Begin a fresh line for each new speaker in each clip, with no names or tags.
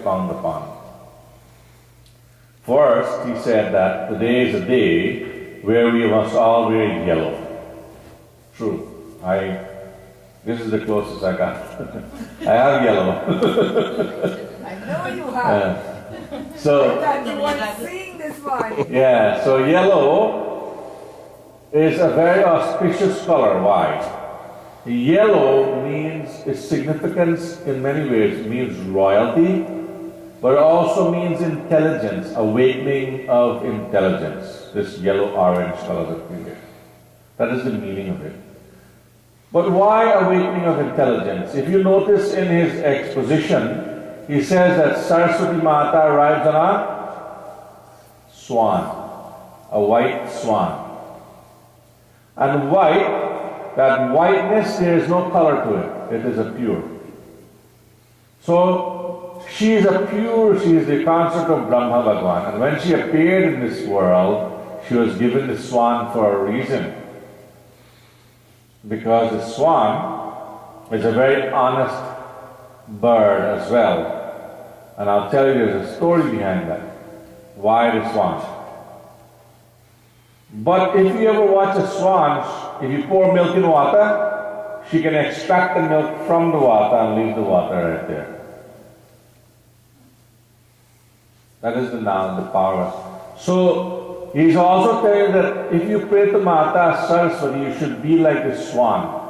expound upon. First, he said that today is a day where we must all wear yellow. True. This is the closest I got. I have yellow.
I know you have.
So,
That you were seeing this morning.
yeah, so yellow is a very auspicious color. Why? Yellow means its significance in many ways. It means royalty, but it also means intelligence, awakening of intelligence. This yellow-orange color that we wear. That is the meaning of it. But why awakening of intelligence? If you notice in his exposition, he says that Saraswati Mata arrives on a swan, a white swan. And white, that whiteness, there is no color to it. It is a pure. So, she is a pure, she is the consort of Brahma Bhagwan. And when she appeared in this world, she was given the swan for a reason. Because the swan is a very honest bird as well. And I'll tell you there's a story behind that. Why the swan? But if you ever watch a swan, if you pour milk in water, she can extract the milk from the water and leave the water right there. That is the power. So, he's also telling that if you pray to Mata Saraswati, you should be like the swan.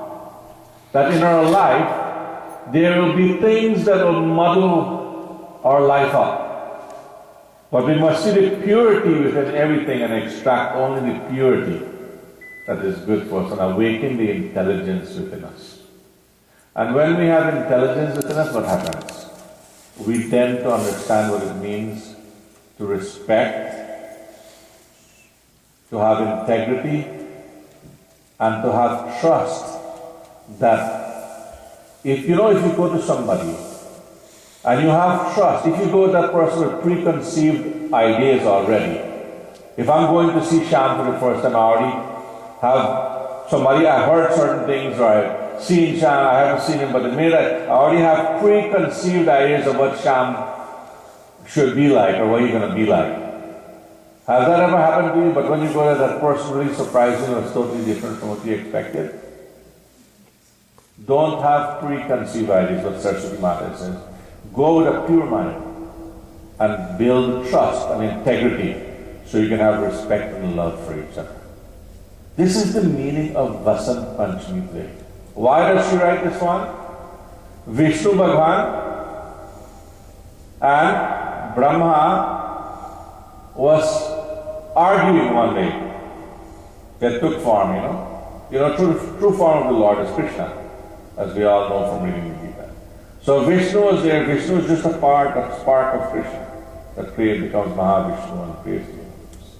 That in our life, there will be things that will muddle our life up. But we must see the purity within everything and extract only the purity that is good for us and awaken the intelligence within us. And when we have intelligence within us, what happens? We tend to understand what it means to respect, to have integrity, and to have trust that if you go to somebody and you have trust, if you go to that person with preconceived ideas already, if I'm going to see Shyam for the first time, I already have somebody, I've heard certain things, or I've seen Shyam, I haven't seen him, but the minute I already have preconceived ideas of what Shyam should be like or what he's going to be like. Has that ever happened to you? But when you go to that person really surprising or it's totally different from what you expected? Don't have preconceived ideas, what Saraswati Mata says. Go with a pure mind and build trust and integrity so you can have respect and love for each other. This is the meaning of Vasant Panchami today. Why does she write this one? Vishnu Bhagwan and Brahma was arguing one day. They took form, true form of the Lord is Krishna, as we all know from reading the Gita. So Vishnu is there. Vishnu is just a spark of Krishna that becomes Mahavishnu and creates the universe.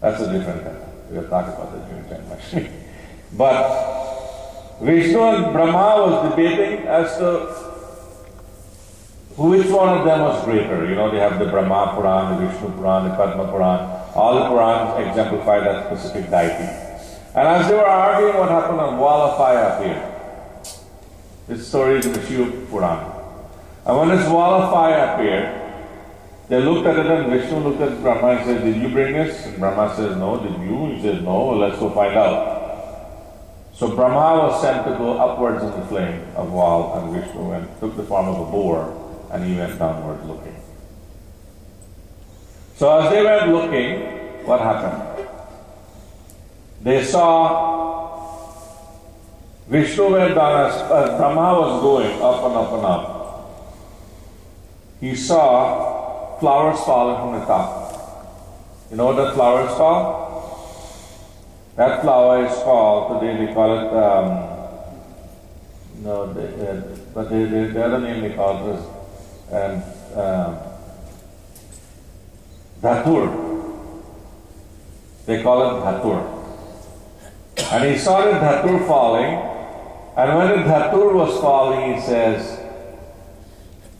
That's a different thing. We'll talk about that during time actually. But Vishnu and Brahma was debating as to which one of them was greater. They have the Brahma Puran, the Vishnu Puran, the Padma Puran. All the Purans exemplify that specific deity. And as they were arguing, what happened? A wall of fire appeared. This story is in the Shiva Puran. And when this wall of fire appeared, they looked at it and Vishnu looked at Brahma and said, "Did you bring this?" And Brahma says, "No." "Did you?" He says, "No." "Well, let's go find out." So Brahma was sent to go upwards in the flame of wall, and Vishnu took the form of a boar, and he went downwards looking. So as they went looking, what happened? They saw Vishnu went down as Brahma was going up and up and up. He saw flowers falling from the top. You know what that flower is called? That flower is called, today they call it, but the other name they call it is Dhatur. They call it Dhatur. And he saw the Dhatur falling, and when the Dhatur was falling, he says,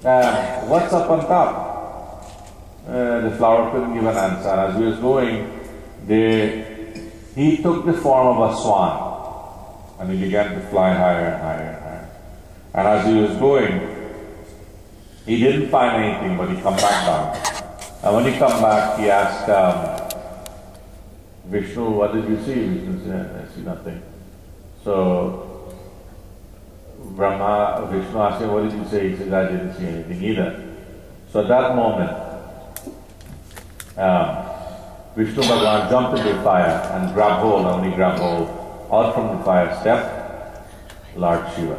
"What's up on top?" The flower couldn't give an answer. As he was going, he took the form of a swan, and he began to fly higher and higher and higher. And as he was going, He didn't find anything, but he come back down. And when he come back, he asked Vishnu, what did you see? Vishnu said, I see nothing. So Vishnu asked him, what did you say? He said, I didn't see anything either. So at that moment, Vishnu Bhagavan jumped into the fire and grabbed hold, and when he grabbed hold, out from the fire stepped Lord Shiva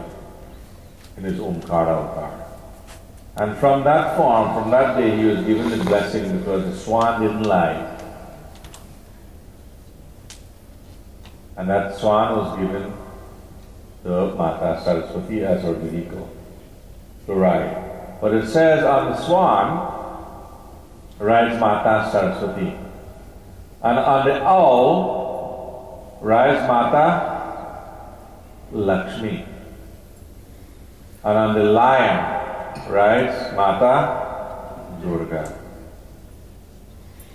in his Omkara avatar. And from that form, from that day, he was given the blessing because the swan didn't lie. And that swan was given to Mata Saraswati as her vehicle to ride. But it says on the swan rides Mata Saraswati. And on the owl rides Mata Lakshmi. And on the lion rides Mata Durga.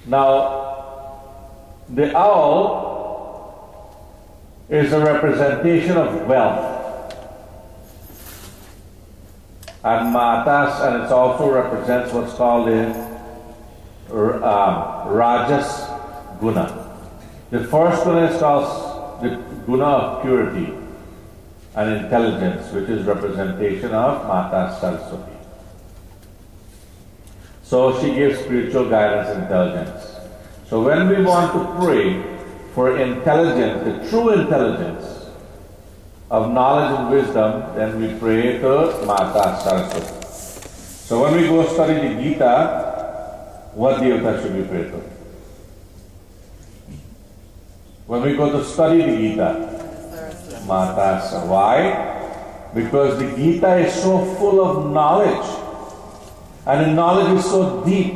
Now, the owl is a representation of wealth. And Matas, and it also represents what's called the Rajas Guna. The first guna is called the Guna of purity and intelligence, which is representation of Mata Saraswati. So she gives spiritual guidance and intelligence. So when we want to pray for intelligence, the true intelligence of knowledge and wisdom, then we pray to Mata Saraswati. So when we go study the Gita, what Devata should we pray to? When we go to study the Gita, Mata Saraswati. Why? Because the Gita is so full of knowledge, and the knowledge is so deep,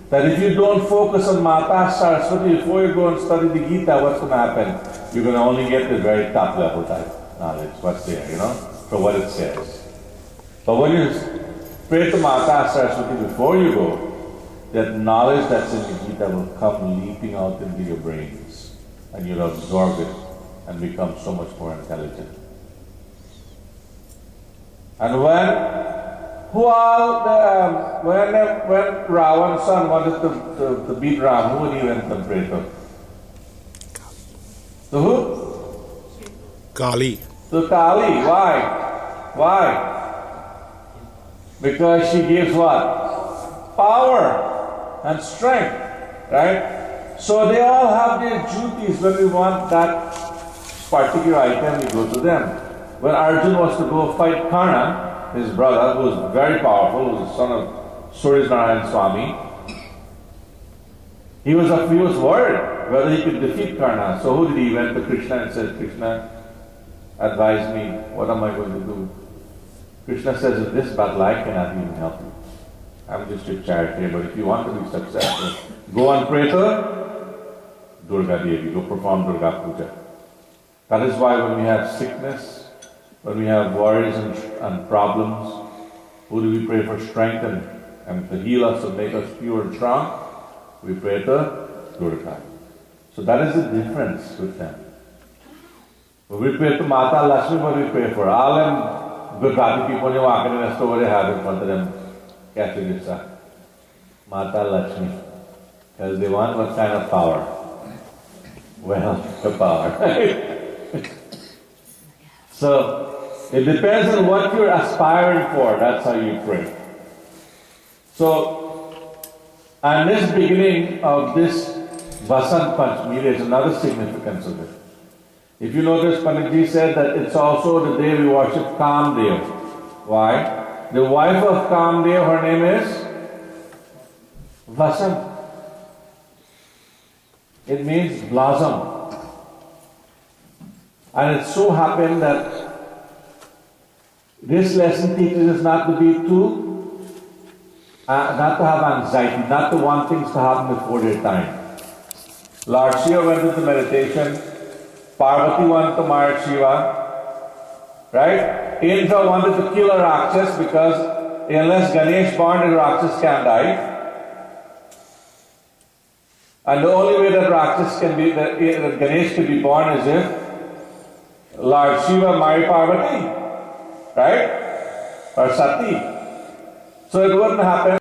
that if you don't focus on Mata Saraswati before you go and study the Gita, what's going to happen? You're going to only get the very top level type knowledge, what's there, for what it says. But when you pray to Mata Saraswati before you go, that knowledge that's in the Gita will come leaping out into your brains, and you'll absorb it and become so much more intelligent. And when Ravan's son wanted to beat Ram, who would he went and pray to? To who?
Kali.
To Kali. Why? Why? Because she gives what? Power and strength, right? So they all have their duties. When we want that particular item, we go to them. When Arjun was to go fight Karna, his brother, who was very powerful, who was the son of Suryasnarayan Swami, he was worried whether he could defeat Karna. So who did he? Went to Krishna and said, Krishna, advise me, what am I going to do? Krishna says, in this battle I cannot even help you. I'm just your charity, but if you want to be successful, go and pray to Durga Devi, go perform Durga Puja. That is why when we have sickness, when we have worries and problems, who do we pray for strength and to heal us and make us pure and strong? We pray to Durga. So that is the difference with them. When we pray to Mata Lakshmi, what we pray for? All them Gujarati people who walk in the store, they have in front of them, Mata Lakshmi. Because they want what kind of power? Well, the power. So, it depends on what you're aspiring for, that's how you pray. So, and this beginning of this Vasant Panchami, there's another significance of it. If you notice, Panditji said that it's also the day we worship Kamdev. Why? The wife of Kamdev, her name is Vasant. It means blossom. And it so happened that this lesson teaches us not to be not to have anxiety, not to want things to happen before their time. Lord Shiva went into meditation, Parvati wanted to marry Shiva, right? Indra wanted to kill a Rakshas because unless Ganesh born, the Rakshas can't die. And the only way that Rakshas can be, that Ganesh can be born is if Lord Shiva married Parvati, right? Or Sati. So it wouldn't happen